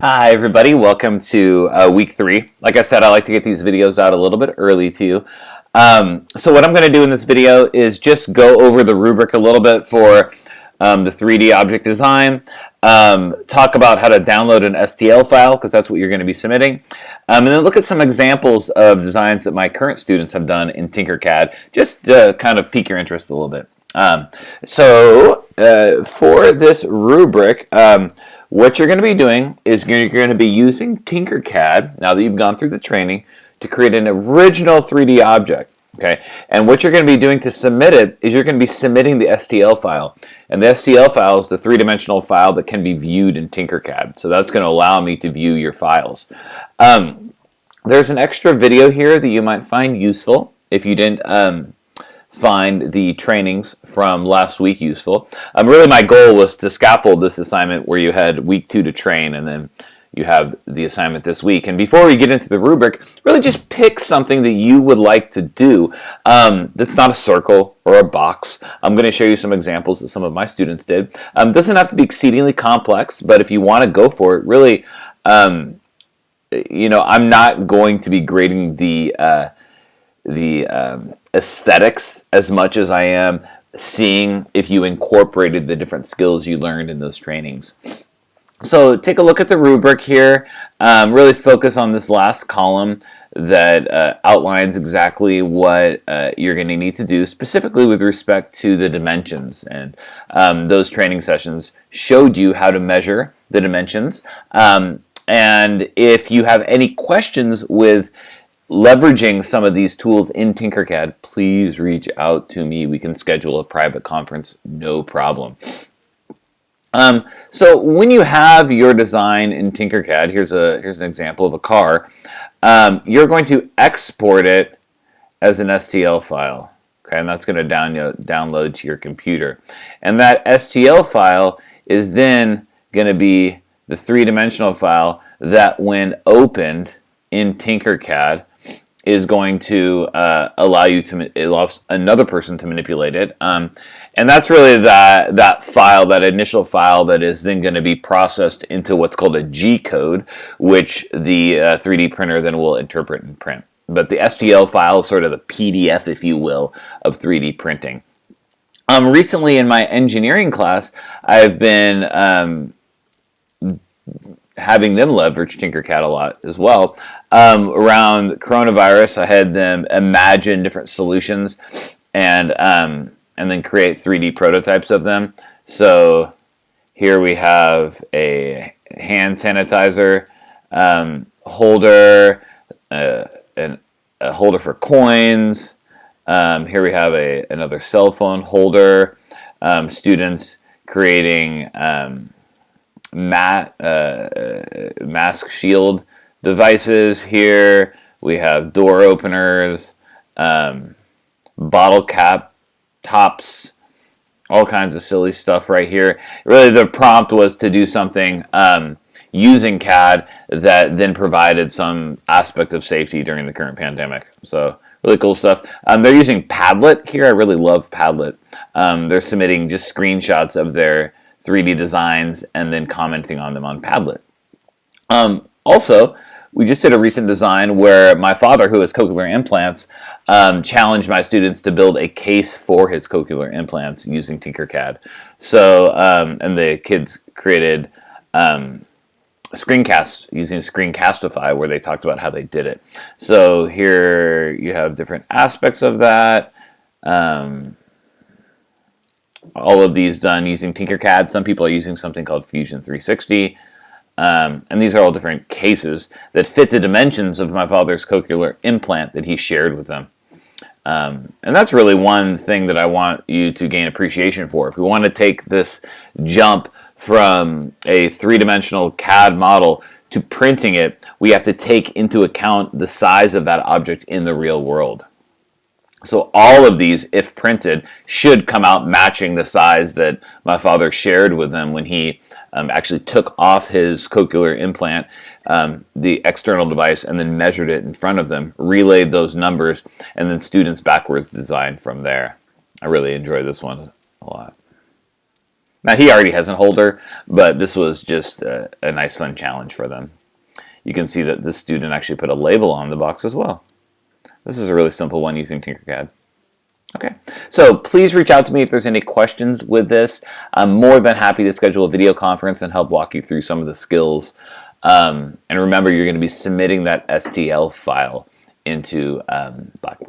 Hi everybody, welcome to week 3. Like I said, I like to get these videos out a little bit early to you. So what I'm going to do in this video is just go over the rubric a little bit for the 3D object design, talk about how to download an STL file, because that's what you're going to be submitting, and then look at some examples of designs that my current students have done in Tinkercad, just to kind of pique your interest a little bit. For this rubric, what you're going to be doing is you're going to be using Tinkercad, now that you've gone through the training, to create an original 3D object. Okay, and what you're going to be doing to submit it is you're going to be submitting the STL file. And the STL file is the three-dimensional file that can be viewed in Tinkercad. So that's going to allow me to view your files. There's an extra video here that you might find useful if you didn't find the trainings from last week useful. Really my goal was to scaffold this assignment where you had week 2 to train and then you have the assignment this week. And before we get into the rubric, really just pick something that you would like to do that's not a circle or a box. I'm going to show you some examples that some of my students did. Doesn't have to be exceedingly complex, but if you want to go for it, really, I'm not going to be grading the aesthetics as much as I am seeing if you incorporated the different skills you learned in those trainings. So take a look at the rubric here. Really focus on this last column that outlines exactly what you're going to need to do, specifically with respect to the dimensions. And those training sessions showed you how to measure the dimensions. And if you have any questions with leveraging some of these tools in Tinkercad, please reach out to me. We can schedule a private conference, no problem. So when you have your design in Tinkercad, here's an example of a car, you're going to export it as an STL file. Okay, and that's going to download to your computer. And that STL file is then going to be the three-dimensional file that when opened in Tinkercad is going to allow another person to manipulate it. And that's really that file, that initial file that is then going to be processed into what's called a G code, which the 3D printer then will interpret and print. But the STL file is sort of the PDF, if you will, of 3D printing. Recently in my engineering class, I've been having them leverage Tinkercad a lot as well. Around coronavirus, I had them imagine different solutions and then create 3D prototypes of them. So here we have a hand sanitizer holder, a holder for coins. Here we have another cell phone holder. Students creating mask shield devices. Here we have door openers, bottle cap tops, all kinds of silly stuff right here. Really the prompt was to do something using CAD that then provided some aspect of safety during the current pandemic. So really cool stuff. They're using Padlet here. I really love Padlet. They're submitting just screenshots of their 3D designs and then commenting on them on Padlet. Also, we just did a recent design where my father, who has cochlear implants, challenged my students to build a case for his cochlear implants using Tinkercad. So, and the kids created screencasts using Screencastify, where they talked about how they did it. So here you have different aspects of that. All of these done using Tinkercad. Some people are using something called Fusion 360. And these are all different cases that fit the dimensions of my father's cochlear implant that he shared with them. And that's really one thing that I want you to gain appreciation for. If we want to take this jump from a three-dimensional CAD model to printing it, we have to take into account the size of that object in the real world. So all of these, if printed, should come out matching the size that my father shared with them when he actually took off his cochlear implant, the external device, and then measured it in front of them, relayed those numbers, and then students backwards designed from there. I really enjoy this one a lot. Now, he already has a holder, but this was just a nice, fun challenge for them. You can see that this student actually put a label on the box as well. This is a really simple one using Tinkercad. Okay, so please reach out to me if there's any questions with this. I'm more than happy to schedule a video conference and help walk you through some of the skills. And remember, you're going to be submitting that STL file into Blackboard.